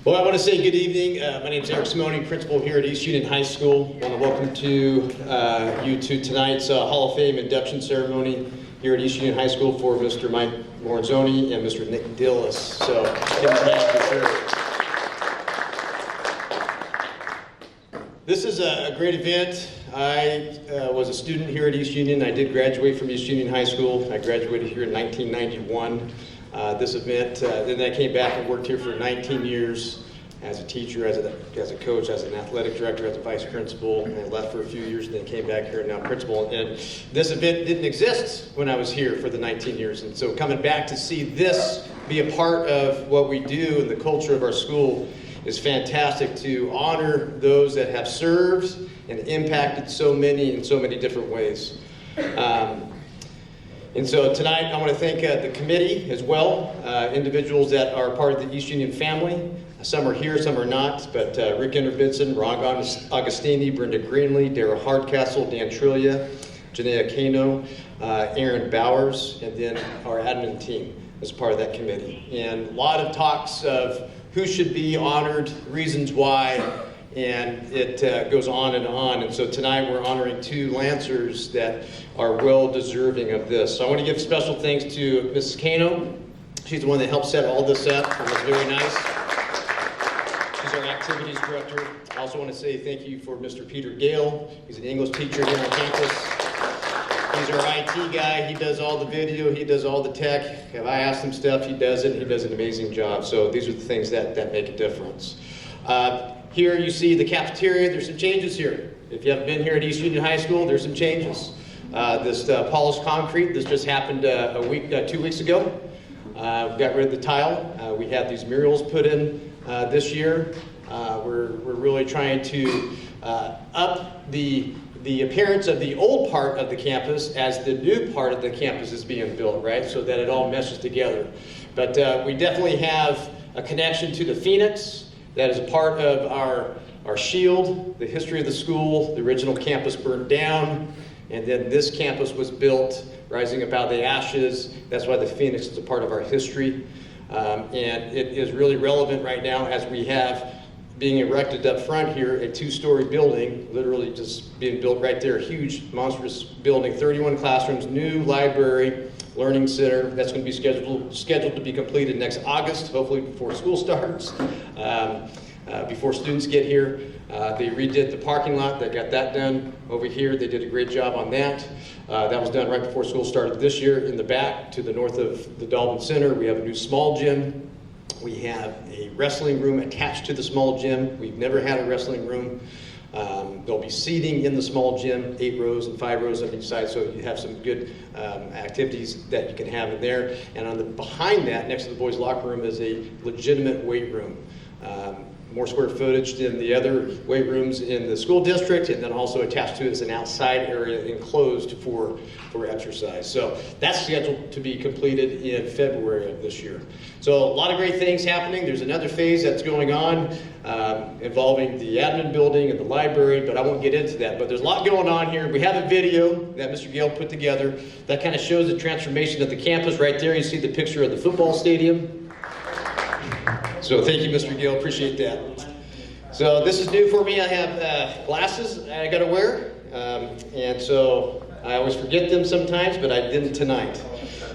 Well, I want to say good evening. My name is Eric Simone, principal here at East Union High School. I want to welcome you to tonight's Hall of Fame induction ceremony here at East Union High School for Mr. Mike Morenzone and Mr. Nick Dillis. So, give them a hand for sure. This is a great event. I was a student here at East Union. I did graduate from East Union High School. I graduated here in 1991. This event, then I came back and worked here for 19 years as a teacher, as a coach, as an athletic director, as a vice principal, and I left for a few years and then came back here and now principal. And this event didn't exist when I was here for the 19 years. And so coming back to see this be a part of what we do and the culture of our school is fantastic, to honor those that have served and impacted so many in so many different ways. And so tonight I want to thank the committee as well, individuals that are part of the East Union family. Some are here, some are not, but Rick Interbenson, Ron Augustini, Brenda Greenlee, Dara Hardcastle, Dan Trillia, Janaea Kano, Aaron Bowers, and then our admin team as part of that committee. And a lot of talks of who should be honored, reasons why, and it goes on and on. And so tonight we're honoring two Lancers that are well deserving of this. So I want to give special thanks to Mrs. Kano. She's the one that helped set all this up. It was very nice. She's our activities director. I also want to say thank you for Mr. Peter Gale. He's an English teacher here on campus. He's our IT guy. He does all the video. He does all the tech. If I ask him stuff, he does it. He does an amazing job. So these are the things that make a difference. Here you see the cafeteria. There's some changes here. If you haven't been here at East Union High School, there's some changes. This polished concrete, this just happened 2 weeks ago. We got rid of the tile. We had these murals put in this year. We're really trying to up the appearance of the old part of the campus as the new part of the campus is being built, right? So that it all meshes together. But we definitely have a connection to the Phoenix. That is a part of our shield, the history of the school. The original campus burned down, and then this campus was built, rising up out of the ashes. That's why the Phoenix is a part of our history. And it is really relevant right now as we have being erected up front here, a 2-story building, literally just being built right there, a huge, monstrous building, 31 classrooms, new library, learning center. That's going to be scheduled to be completed next August, hopefully before school starts, before students get here. They redid the parking lot. They got that done over here. They did a great job on that. That was done right before school started this year. In the back, to the north of the Dalton Center, we have a new small gym. We have a wrestling room attached to the small gym. We've never had a wrestling room. There'll be seating in the small gym, 8 rows and 5 rows on each side, so you have some good activities that you can have in there. And behind that, next to the boys' locker room, is a legitimate weight room. More square footage than the other weight rooms in the school district, and then also attached to it is an outside area enclosed for exercise. So that's scheduled to be completed in February of this year. So a lot of great things happening. There's another phase that's going on involving the admin building and the library, but I won't get into that. But there's a lot going on here. We have a video that Mr. Gale put together that kind of shows the transformation of the campus. Right there you see the picture of the football stadium. So thank you, Mr. Gill, appreciate that. So this is new for me. I have glasses I gotta wear, and so I always forget them sometimes, but I didn't tonight.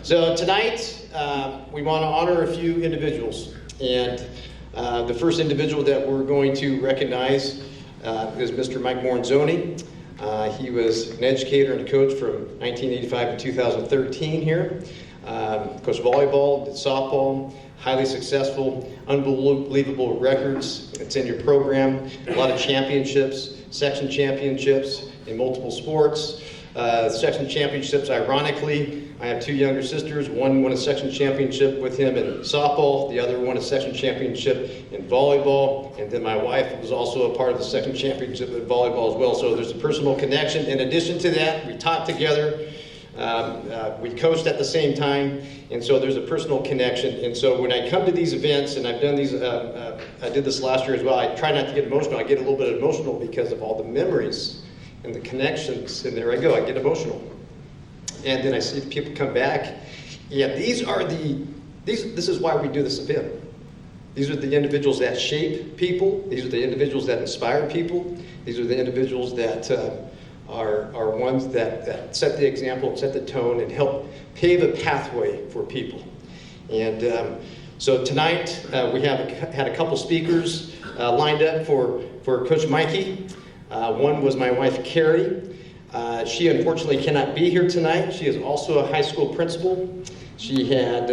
So tonight, we wanna honor a few individuals, and the first individual that we're going to recognize is Mr. Mike Morenzone. He was an educator and a coach from 1985 to 2013 here. Coached volleyball, did softball, highly successful, unbelievable records. It's in your program. A lot of championships, section championships in multiple sports. Section championships, ironically, I have 2 younger sisters. One won a section championship with him in softball. The other won a section championship in volleyball. And then my wife was also a part of the section championship in volleyball as well. So there's a personal connection. In addition to that, we taught together. We coached at the same time, and so there's a personal connection. And so when I come to these events, and I've done these, I did this last year as well, I try not to get emotional. I get a little bit emotional because of all the memories and the connections, and there I go, I get emotional. And then I see people come back. Yeah, this is why we do this event. These are the individuals that shape people. These are the individuals that inspire people. These are the individuals that are ones that set the example, set the tone, and help pave a pathway for people. And so tonight we have had a couple speakers lined up for Coach Mikey. One was my wife, Carrie. She unfortunately cannot be here tonight. She is also a high school principal. She had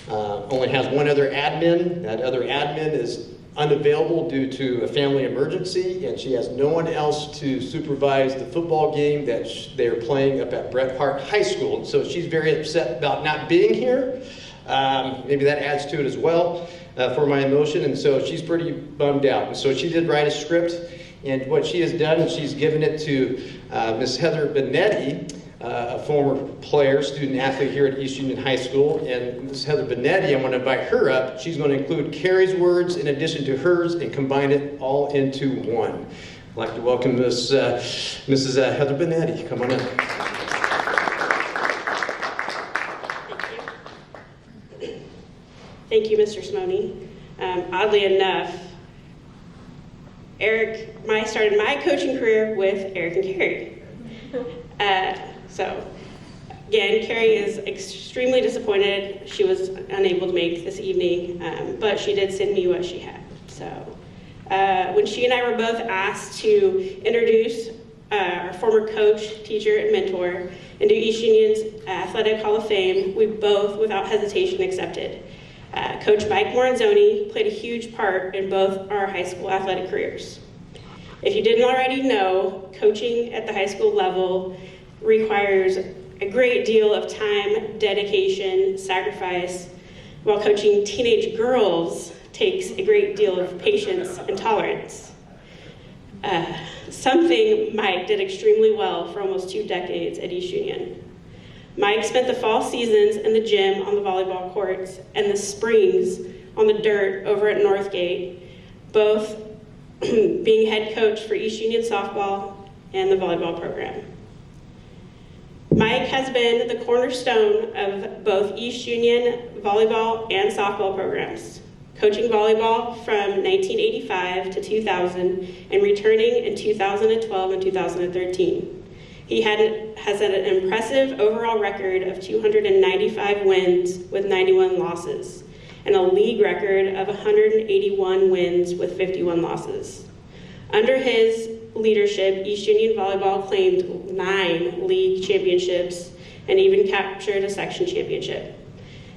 only has one other admin. That other admin is unavailable due to a family emergency, and she has no one else to supervise the football game that they're playing up at Bret Harte High School. And so she's very upset about not being here. Maybe that adds to it as well for my emotion, and so she's pretty bummed out. And so she did write a script, and what she has done is she's given it to Miss Heather Benetti, a former player, student athlete here at East Union High School. And Ms. Heather Benetti, I want to invite her up. She's going to include Carrie's words in addition to hers and combine it all into one. I'd like to welcome Mrs. Heather Benetti. Come on up. Thank you, Mr. Simone. Oddly enough, I started my coaching career with Eric and Carrie. So, again, Carrie is extremely disappointed she was unable to make this evening, but she did send me what she had. So, when she and I were both asked to introduce our former coach, teacher, and mentor into East Union's Athletic Hall of Fame, we both, without hesitation, accepted. Coach Mike Morenzone played a huge part in both our high school athletic careers. If you didn't already know, coaching at the high school level requires a great deal of time, dedication, sacrifice, while coaching teenage girls takes a great deal of patience and tolerance. Something Mike did extremely well for almost 2 decades at East Union. Mike spent the fall seasons in the gym on the volleyball courts and the springs on the dirt over at Northgate, both being head coach for East Union softball and the volleyball program. Mike has been the cornerstone of both East Union volleyball and softball programs, coaching volleyball from 1985 to 2000 and returning in 2012 and 2013. He has had an impressive overall record of 295 wins with 91 losses, and a league record of 181 wins with 51 losses. Under his leadership, East Union Volleyball claimed 9 league championships and even captured a section championship.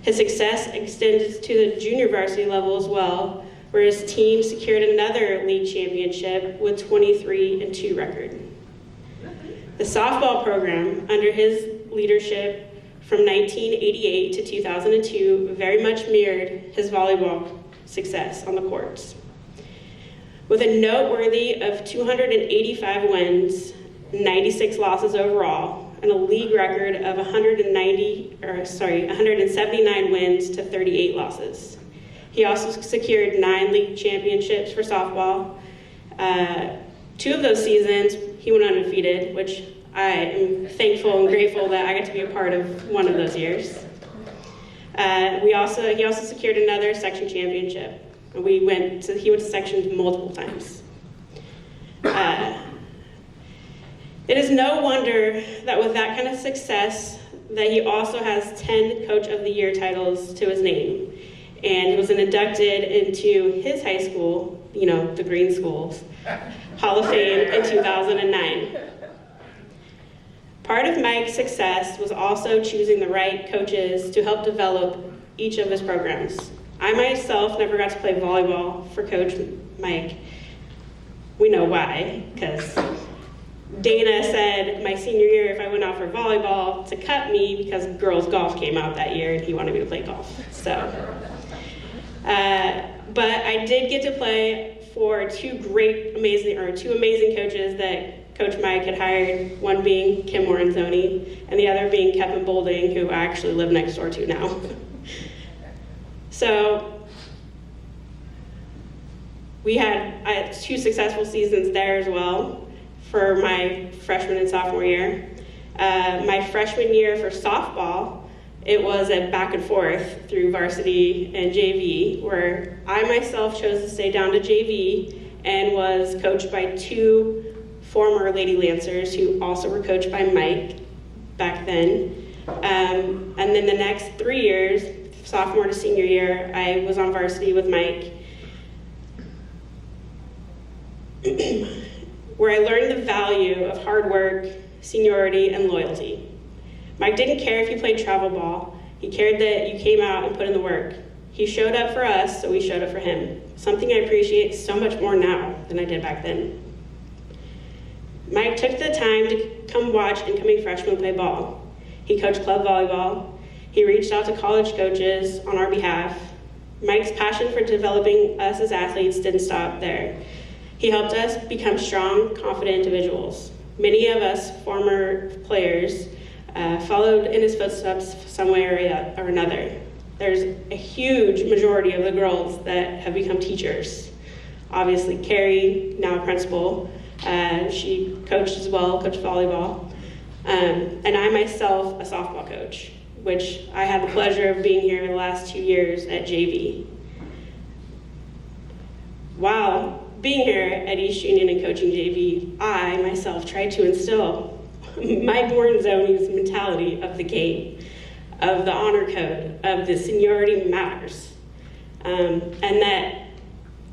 His success extended to the junior varsity level as well, where his team secured another league championship with 23-2 record. The softball program, under his leadership from 1988 to 2002, very much mirrored his volleyball success on the courts. With a noteworthy of 285 wins, 96 losses overall, and a league record of 179 wins to 38 losses. He also secured 9 league championships for softball. 2 of those seasons, he went undefeated, which I am thankful and grateful that I got to be a part of one of those years. He also secured another section championship. He went to sections multiple times. It is no wonder that with that kind of success, that he also has 10 Coach of the Year titles to his name. And he was inducted into his high school, the Green Schools, Hall of Fame in 2009. Part of Mike's success was also choosing the right coaches to help develop each of his programs. I myself never got to play volleyball for Coach Mike. We know why, because Dana said my senior year if I went out for volleyball to cut me because girls golf came out that year and he wanted me to play golf. So, but I did get to play for 2 amazing coaches that Coach Mike had hired, one being Kim Morenzone and the other being Kevin Bolding, who I actually live next door to now. So I had 2 successful seasons there as well for my freshman and sophomore year. My freshman year for softball, it was a back and forth through varsity and JV, where I myself chose to stay down to JV and was coached by 2 former Lady Lancers who also were coached by Mike back then. And then the next 3 years, sophomore to senior year, I was on varsity with Mike, where I learned the value of hard work, seniority, and loyalty. Mike didn't care if you played travel ball. He cared that you came out and put in the work. He showed up for us, so we showed up for him. Something I appreciate so much more now than I did back then. Mike took the time to come watch incoming freshmen play ball. He coached club volleyball. He reached out to college coaches on our behalf. Mike's passion for developing us as athletes didn't stop there. He helped us become strong, confident individuals. Many of us former players followed in his footsteps some way or another. There's a huge majority of the girls that have become teachers. Obviously, Carrie, now a principal, she coached as well, coached volleyball. And I myself, a softball coach, which I had the pleasure of being here the last 2 years at JV. While being here at East Union and coaching JV, I myself tried to instill my Morenzone mentality of the game, of the honor code, of the seniority matters, and that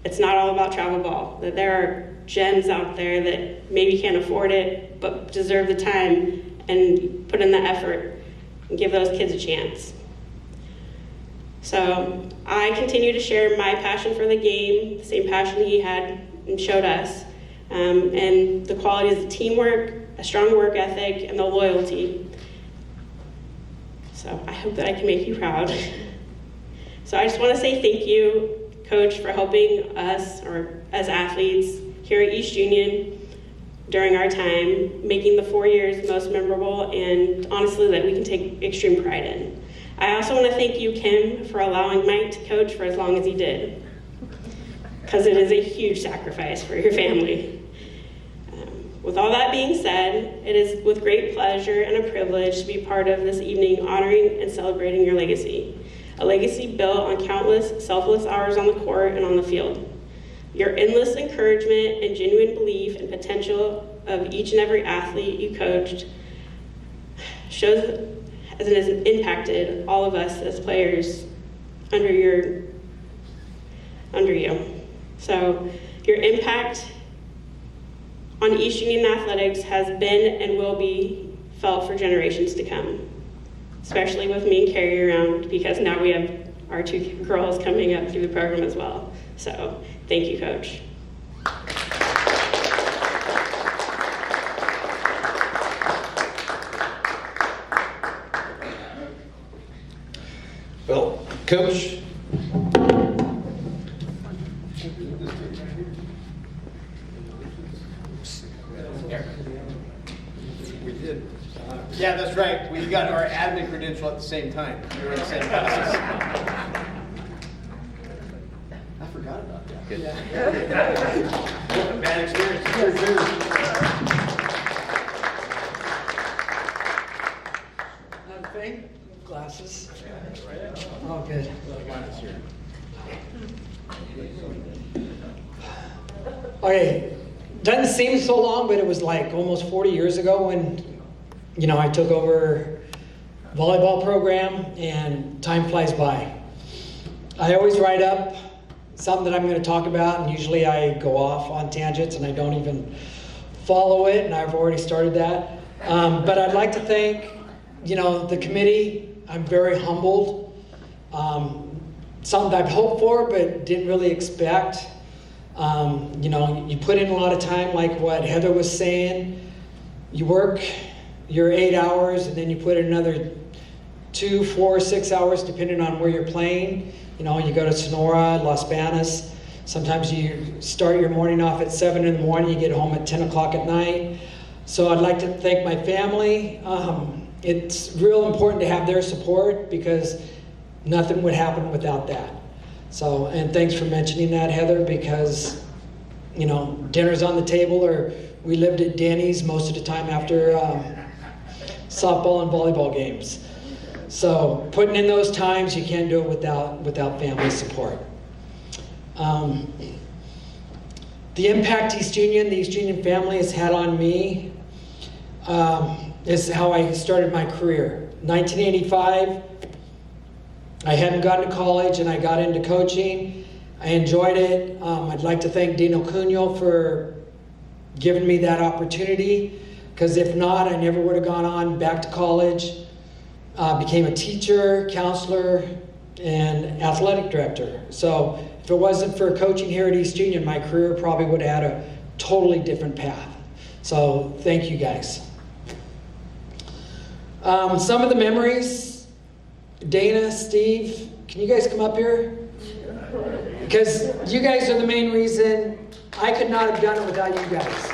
it's not all about travel ball, that there are gems out there that maybe can't afford it, but deserve the time and put in the effort and give those kids a chance. So I continue to share my passion for the game, the same passion he had and showed us, and the qualities of teamwork, a strong work ethic, and the loyalty. So I hope that I can make you proud. So I just want to say thank you, Coach, for helping us, or as athletes here at East Union during our time, making the 4 years most memorable, and honestly that we can take extreme pride in. I also want to thank you, Kim, for allowing Mike to coach for as long as he did, because it is a huge sacrifice for your family. With all that being said, it is with great pleasure and a privilege to be part of this evening honoring and celebrating your legacy, a legacy built on countless selfless hours on the court and on the field. Your endless encouragement and genuine belief in potential of each and every athlete you coached shows as it has impacted all of us as players under you. So your impact on East Union athletics has been and will be felt for generations to come, especially with me and Carrie around, because now we have our 2 girls coming up through the program as well. So thank you, Coach. Well, Coach, we did. Yeah, that's right. We got our admin credential at the same time. We were in the same classes. I forgot about that. Yeah. Bad experience. Thing? Glasses. Oh, good. Okay, doesn't seem so long, but it was like almost 40 years ago when, I took over volleyball program, and time flies by. I always write up something that I'm going to talk about, and usually I go off on tangents and I don't even follow it, and I've already started that. But I'd like to thank, the committee. I'm very humbled. Something I've hoped for, but didn't really expect. You put in a lot of time, like what Heather was saying. You work your 8 hours, and then you put in another 2, 4, 6 hours, depending on where you're playing. You go to Sonora, Las Banas. Sometimes you start your morning off at 7 in the morning, you get home at 10 o'clock at night. So I'd like to thank my family. It's real important to have their support, because nothing would happen without that. So, and thanks for mentioning that, Heather, because, dinner's on the table, or we lived at Denny's most of the time after softball and volleyball games. So putting in those times, you can't do it without family support. The impact the East Union family has had on me is how I started my career. 1985, I hadn't gone to college and I got into coaching. I enjoyed it. I'd like to thank Dino Cunio for giving me that opportunity, because if not, I never would have gone on back to college. Became a teacher, counselor, and athletic director. So if it wasn't for coaching here at East Union, my career probably would have had a totally different path. So thank you guys. Some of the memories, Dana, Steve, can you guys come up here? Because you guys are the main reason. I could not have done it without you guys.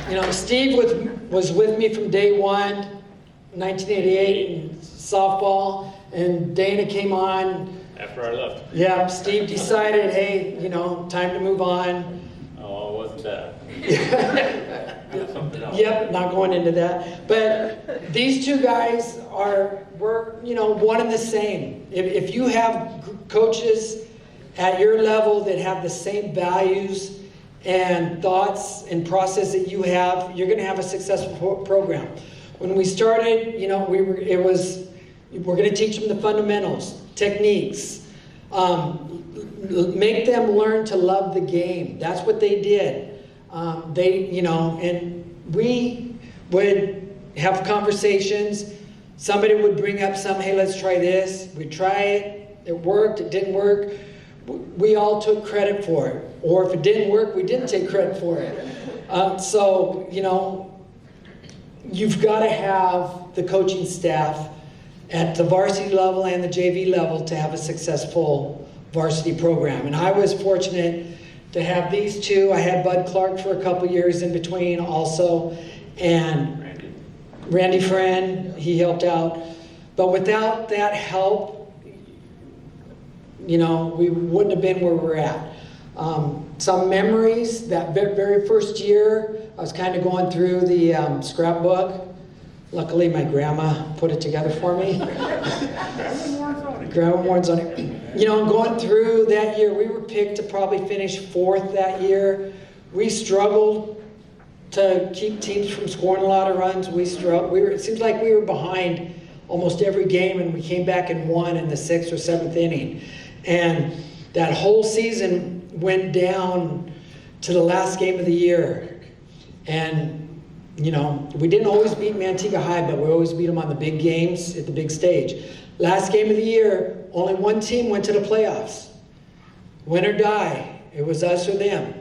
You know, Steve was with me from day one, 1988 in softball, and Dana came on. After I left. Yeah, Steve decided, hey, you know, time to move on. Oh, it wasn't that. Something else. Yep, not going into that. But these two guys were, you know, one and the same. If you have coaches at your level that have the same values and thoughts and process that you have, you're going to have a successful program. When we started, you know, we're going to teach them the fundamentals, techniques, make them learn to love the game. That's what they did. You know, and we would have conversations. Somebody would bring up some, hey, let's try this. We'd try it. It worked. It didn't work. We all took credit for it. Or if it didn't work, we didn't take credit for it. So, you know, you've got to have the coaching staff at the varsity level and the JV level to have a successful varsity program. And I was fortunate to have these two. I had Bud Clark for a couple years in between also, and Randy Friend, he helped out. But without that help, you know, we wouldn't have been where we're at. Some memories, that very first year, I was kind of going through the scrapbook. Luckily, my grandma put it together for me. Grandma Morenzone. You know, going through that year, we were picked to probably finish 4th that year. We struggled to keep teams from scoring a lot of runs. It seems like we were behind almost every game, and we came back and won in the 6th or 7th inning. And that whole season went down to the last game of the year. And you know, we didn't always beat Manteca High, but we always beat them on the big games at the big stage. Last game of the year, only one team went to the playoffs. Win or die, it was us or them.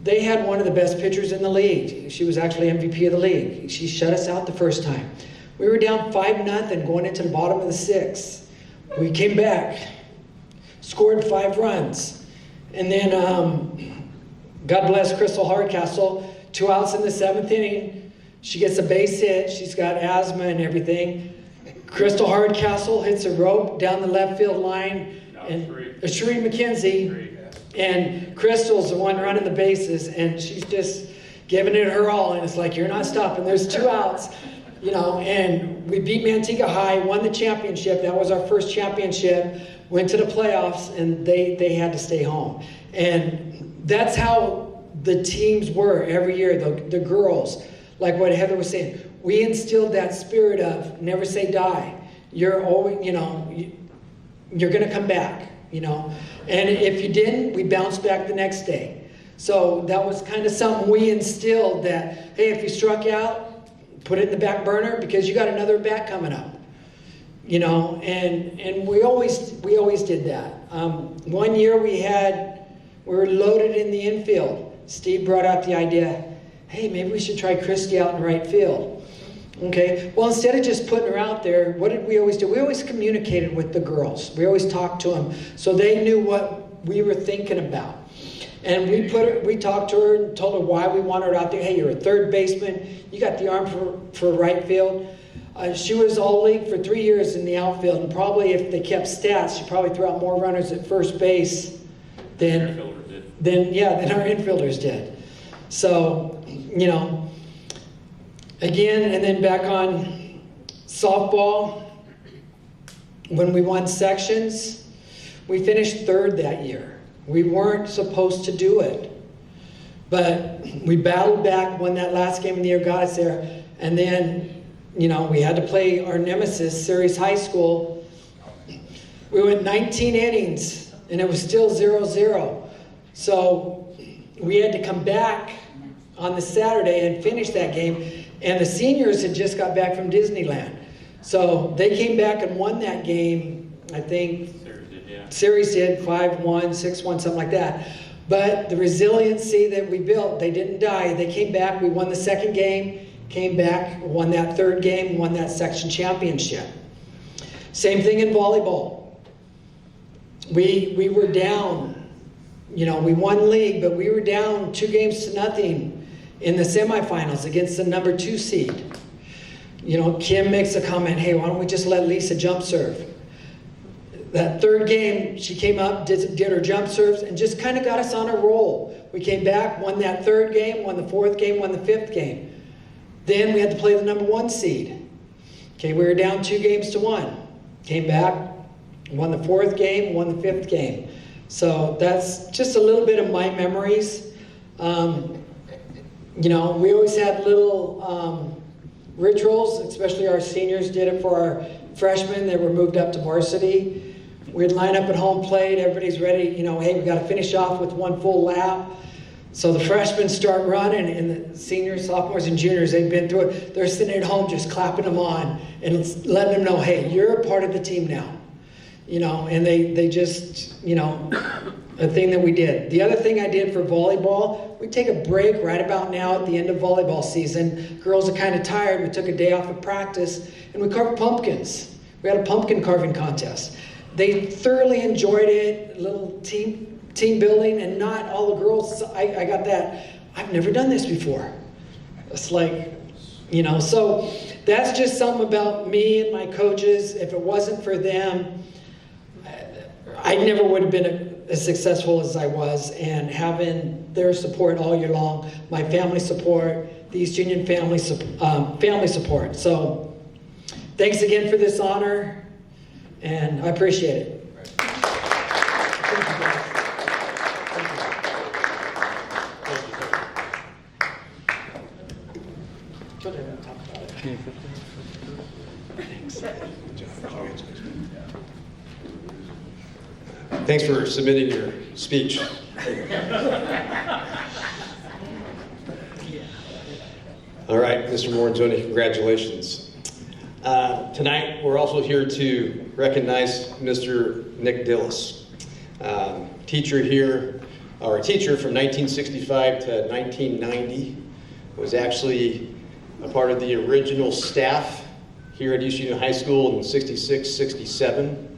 They had one of the best pitchers in the league. She was actually MVP of the league. She shut us out the first time. We were down 5-0 going into the bottom of the 6th. We came back, scored 5 runs. And then, God bless Crystal Hardcastle, 2 outs in the 7th inning. She gets a base hit. She's got asthma and everything. Crystal Hardcastle hits a rope down the left field line. Sheree McKenzie. And Crystal's the one running the bases, and she's just giving it her all. And it's like, you're not stopping. There's 2 outs, you know. And we beat Manteca High, won the championship. That was our first championship. Went to the playoffs, and they had to stay home. And that's how the teams were every year. The girls. Like what Heather was saying, we instilled that spirit of never say die. You're always, you know, you're going to come back, you know. And if you didn't, we bounced back the next day. So that was kind of something we instilled, that, hey, if you struck out, put it in the back burner because you got another bat coming up, you know. And we always did that. One year we were loaded in the infield. Steve brought out the idea, hey, maybe we should try Christy out in right field. Okay, well, instead of just putting her out there, what did we always do? We always communicated with the girls. We always talked to them so they knew what we were thinking about. And we talked to her and told her why we wanted her out there. Hey, you're a third baseman. You got the arm for right field. She was all league for 3 years in the outfield, and probably if they kept stats, she probably threw out more runners at first base than our infielders did. So, you know, again, and then back on softball, when we won sections, we finished third that year. We weren't supposed to do it, but we battled back, won that last game of the year, got us there, and then, you know, we had to play our nemesis, Ceres High School. We went 19 innings, and it was still 0-0. So we had to come back on the Saturday and finish that game, and the seniors had just got back from Disneyland. So they came back and won that game, I think. Ceres did 5-1, 6-1, something like that. But the resiliency that we built, they didn't die. They came back, we won the second game, came back, won that third game, won that section championship. Same thing in volleyball. We were down, you know, we won league, but we were down 2-0 in the semifinals against the number 2 seed. You know, Kim makes a comment, hey, why don't we just let Lisa jump serve? That third game, she came up, did her jump serves, and just kind of got us on a roll. We came back, won that third game, won the fourth game, won the fifth game. Then we had to play the number 1 seed. Okay, we were down 2-1. Came back, won the fourth game, won the fifth game. So that's just a little bit of my memories. You know, we always had little rituals, especially our seniors did it for our freshmen that were moved up to varsity. We'd line up at home plate, everybody's ready, you know, hey, we got to finish off with 1 full lap. So the freshmen start running, and the seniors, sophomores, and juniors, they've been through it. They're sitting at home just clapping them on and letting them know, hey, you're a part of the team now. You know, and they just, you know, a thing that we did. The other thing I did for volleyball, we take a break right about now at the end of volleyball season. Girls are kind of tired. We took a day off of practice, and we carved pumpkins. We had a pumpkin carving contest. They thoroughly enjoyed it, a little team building, and not all the girls, I got that, I've never done this before. It's like, you know, so that's just something about me and my coaches. If it wasn't for them, I never would have been as successful as I was, and having their support all year long, my family support, the East Union family support. So thanks again for this honor, and I appreciate it. Thanks for submitting your speech. All right, Mr. Morenzone, congratulations. Tonight, we're also here to recognize Mr. Nick Dillis, teacher here, or a teacher from 1965 to 1990, was actually a part of the original staff here at East Union High School in 66, 67.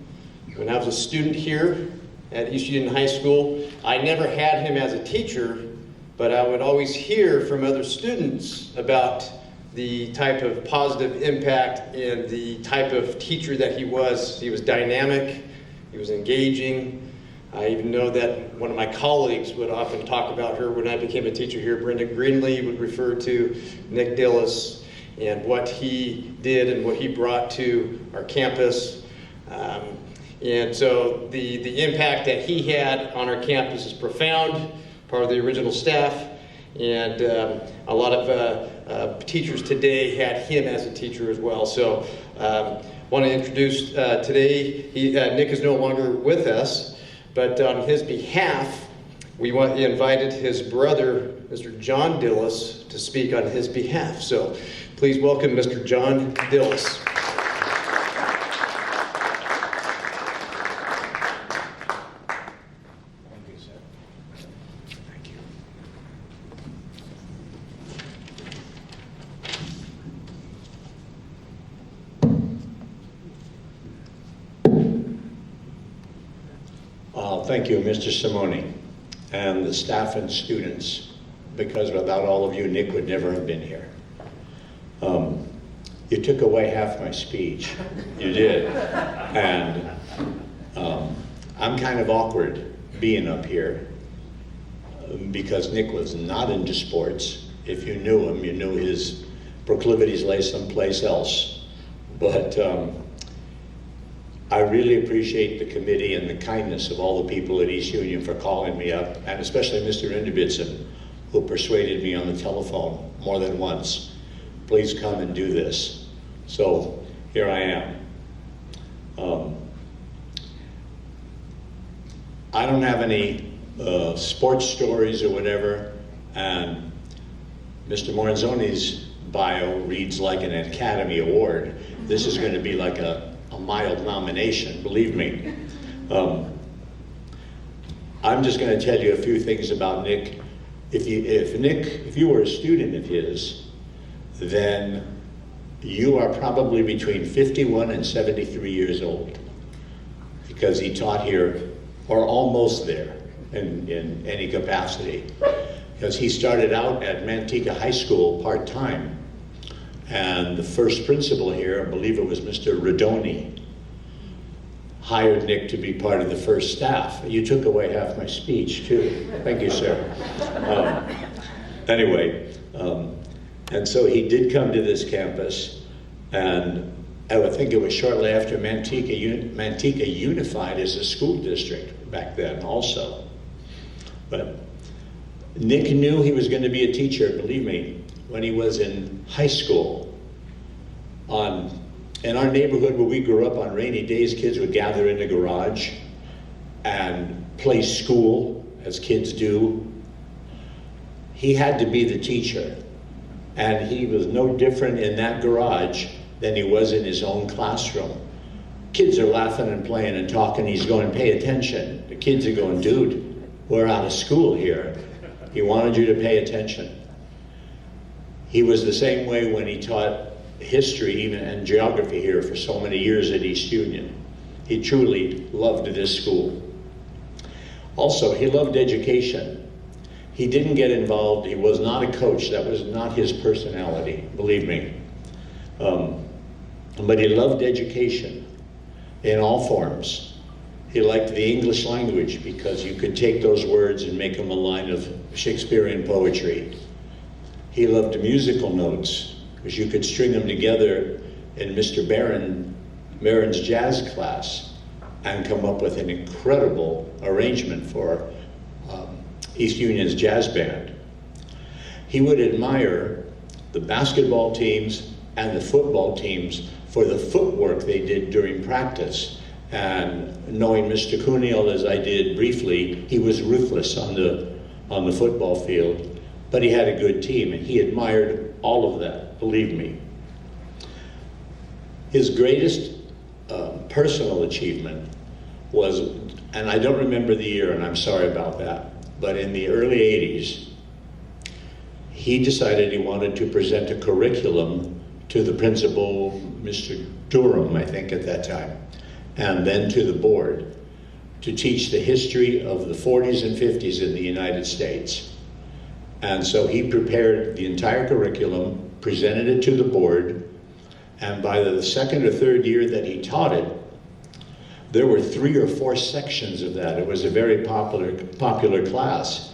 When I was a student here at East Union High School, I never had him as a teacher, but I would always hear from other students about the type of positive impact and the type of teacher that he was. He was dynamic, he was engaging. I even know that one of my colleagues would often talk about her when I became a teacher here. Brenda Greenlee would refer to Nick Dillis and what he did and what he brought to our campus. And so the impact that he had on our campus is profound, part of the original staff, and a lot of teachers today had him as a teacher as well. So want to introduce today, Nick is no longer with us, but on his behalf, we invited his brother, Mr. John Dillis, to speak on his behalf. So please welcome Mr. John Dillis. Thank you, Mr. Simone, and the staff and students, because without all of you, Nick would never have been here. You took away half my speech. You did. And I'm kind of awkward being up here because Nick was not into sports. If you knew him, you knew his proclivities lay someplace else. But I really appreciate the committee and the kindness of all the people at East Union for calling me up, and especially Mr. Indebitson, who persuaded me on the telephone more than once. Please come and do this. So here I am. I don't have any sports stories or whatever, and Mr. Morenzone's bio reads like an Academy Award. This is going to be like a mild nomination, believe me. I'm just going to tell you a few things about Nick. If you were a student of his, then you are probably between 51 and 73 years old, because he taught here, or almost there, in any capacity. Because he started out at Manteca High School part-time, and the first principal here, I believe it was Mr. Radoni, hired Nick to be part of the first staff. You took away half my speech, too. Thank you, sir. And so he did come to this campus, and I would think it was shortly after Manteca unified as a school district back then also. But Nick knew he was going to be a teacher, believe me, when he was in high school. In our neighborhood where we grew up, on rainy days, kids would gather in the garage and play school, as kids do. He had to be the teacher, and he was no different in that garage than he was in his own classroom. Kids are laughing and playing and talking. He's going, pay attention. The kids are going, dude, we're out of school here. He wanted you to pay attention. He was the same way when he taught history even and geography here for so many years at East Union. He truly loved this school. Also, he loved education. He didn't get involved. He was not a coach. That was not his personality, believe me. But he loved education in all forms. He liked the English language because you could take those words and make them a line of Shakespearean poetry. He loved musical notes because you could string them together in Mr. Barron's jazz class and come up with an incredible arrangement for East Union's jazz band. He would admire the basketball teams and the football teams for the footwork they did during practice. And knowing Mr. Cuniel as I did briefly, he was ruthless on the football field, but he had a good team, and he admired all of that, believe me. His greatest personal achievement was, and I don't remember the year, and I'm sorry about that, but in the early 80s, he decided he wanted to present a curriculum to the principal, Mr. Durham, I think at that time, and then to the board, to teach the history of the 40s and 50s in the United States. And so he prepared the entire curriculum, presented it to the board, and by the second or third year that he taught it, there were 3 or 4 sections of that. It was a very popular class.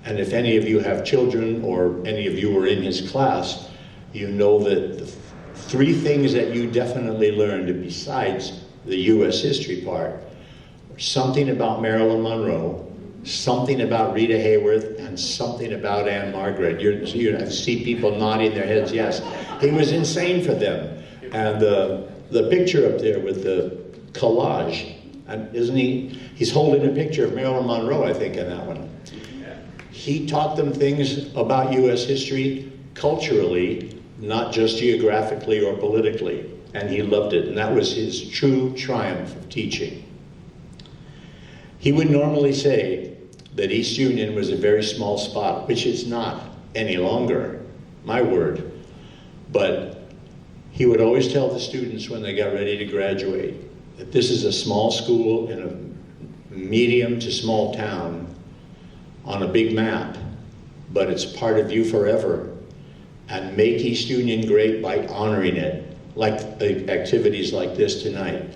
And if any of you have children or any of you were in his class, you know that the 3 things that you definitely learned besides the U.S. history part were something about Marilyn Monroe, something about Rita Hayworth, and something about Anne Margaret. You see people nodding their heads, yes. He was insane for them. And the picture up there with the collage, and isn't he's holding a picture of Marilyn Monroe, I think, in that one. He taught them things about U.S. history culturally, not just geographically or politically, and he loved it, and that was his true triumph of teaching. He would normally say that East Union was a very small spot, which it's not any longer, my word, but he would always tell the students when they got ready to graduate that this is a small school in a medium to small town on a big map, but it's part of you forever. And make East Union great by honoring it, like activities like this tonight.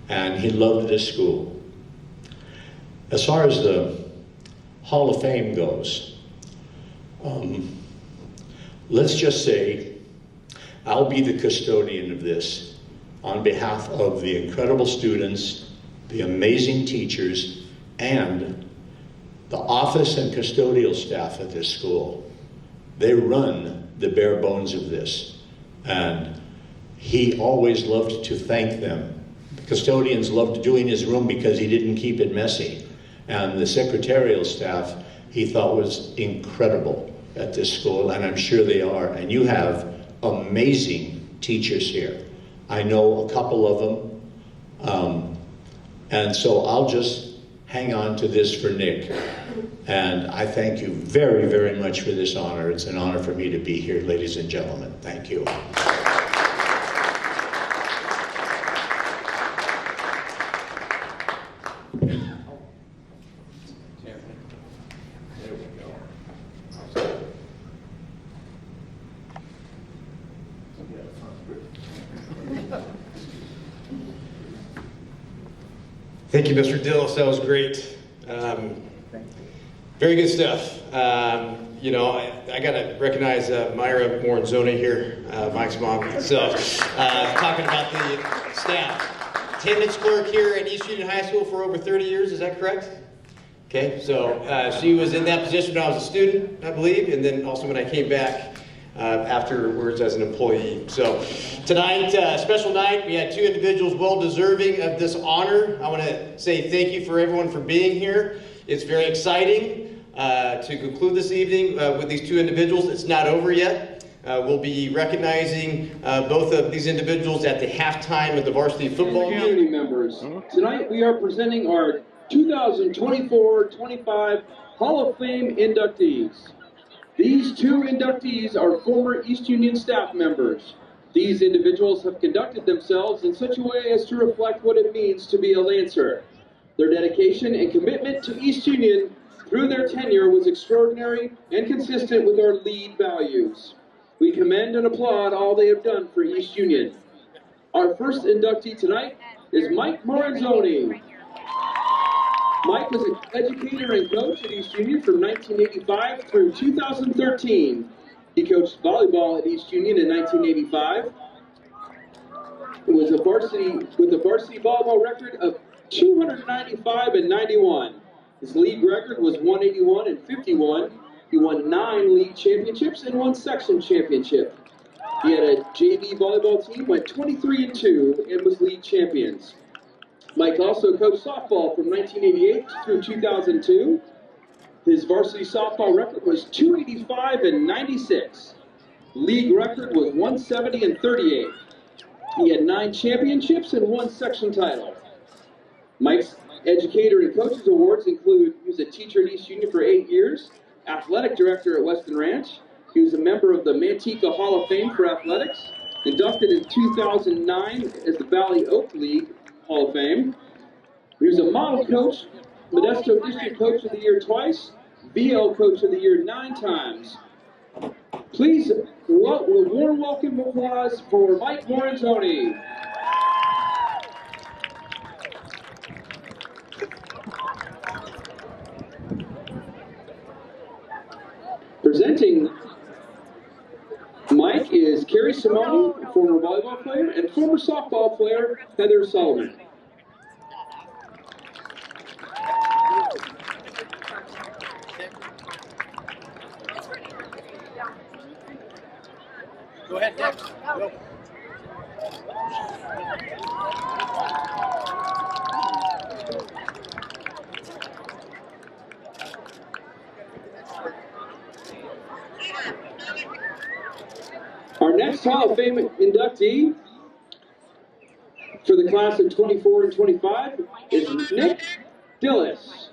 And he loved this school. As far as the Hall of Fame goes, let's just say I'll be the custodian of this on behalf of the incredible students, the amazing teachers, and the office and custodial staff at this school. They run the bare bones of this. And he always loved to thank them. The custodians loved doing his room because he didn't keep it messy. And the secretarial staff he thought was incredible at this school, and I'm sure they are. And you have amazing teachers here. I know a couple of them. And so I'll just hang on to this for Nick. And I thank you very, very much for this honor. It's an honor for me to be here, ladies and gentlemen. Thank you. Thank you, Mr. Dillis. That was great. Very good stuff. You know, I got to recognize Myra Morenzone here, Mike's mom. So, talking about the staff. Attendance clerk here at East Union High School for over 30 years, is that correct? Okay, so she was in that position when I was a student, I believe, and then also when I came back afterwards as an employee. So tonight, special night, we had two individuals well deserving of this honor. I want to say thank you for everyone for being here. It's very exciting to conclude this evening with these two individuals. It's not over yet. We'll be recognizing both of these individuals at the halftime of the varsity football game. Community members, tonight we are presenting our 2024-25 Hall of Fame inductees. These two inductees are former East Union staff members. These individuals have conducted themselves in such a way as to reflect what it means to be a Lancer. Their dedication and commitment to East Union through their tenure was extraordinary and consistent with our lead values. We commend and applaud all they have done for East Union. Our first inductee tonight is Mike Morenzone. Mike was an educator and coach at East Union from 1985 through 2013. He coached volleyball at East Union in 1985. It was with a varsity volleyball record of 295-91. His league record was 181-51. He won 9 league championships and 1 section championship. He had a JV volleyball team, went 23-2, and was league champions. Mike also coached softball from 1988 through 2002. His varsity softball record was 285-96. League record was 170-38. He had 9 championships and 1 section title. Mike's educator and coaches awards include: he was a teacher at East Union for 8 years, athletic director at Weston Ranch. He was a member of the Manteca Hall of Fame for athletics, inducted in 2009 as the Valley Oak League Hall of Fame. He was a model coach, Modesto District Coach of the Year twice, VL Coach of the Year 9 times. Please, a warm welcome applause for Mike Morenzone. Presenting Mike is Carrie Simone, former volleyball player, and former softball player Heather Sullivan. Go ahead, Nick. Go. Our next Hall of Fame inductee for the class of 24 and 25 is Nick Dillis.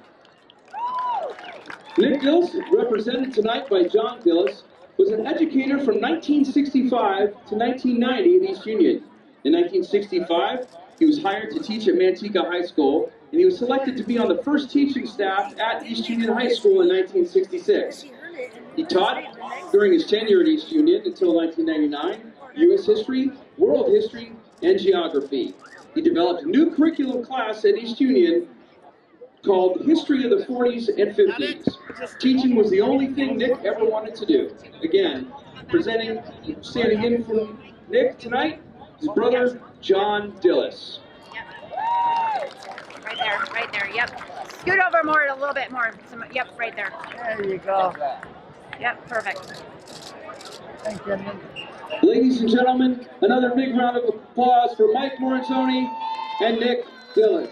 Nick Dillis, represented tonight by John Dillis, was an educator from 1965 to 1990 at East Union. In 1965, he was hired to teach at Manteca High School, and he was selected to be on the first teaching staff at East Union High School in 1966. He taught during his tenure at East Union until 1999, U.S. history, world history, and geography. He developed a new curriculum class at East Union called History of the 40s and 50s. Teaching was the only thing Nick ever wanted to do. Again, standing in Nick tonight, his brother, John Dillis. Right there, yep. Scoot over more, a little bit more. Yep, right there. There you go. Yep, perfect. Thank you. Ladies and gentlemen, another big round of applause for Mike Morenzone and Nick Dillis.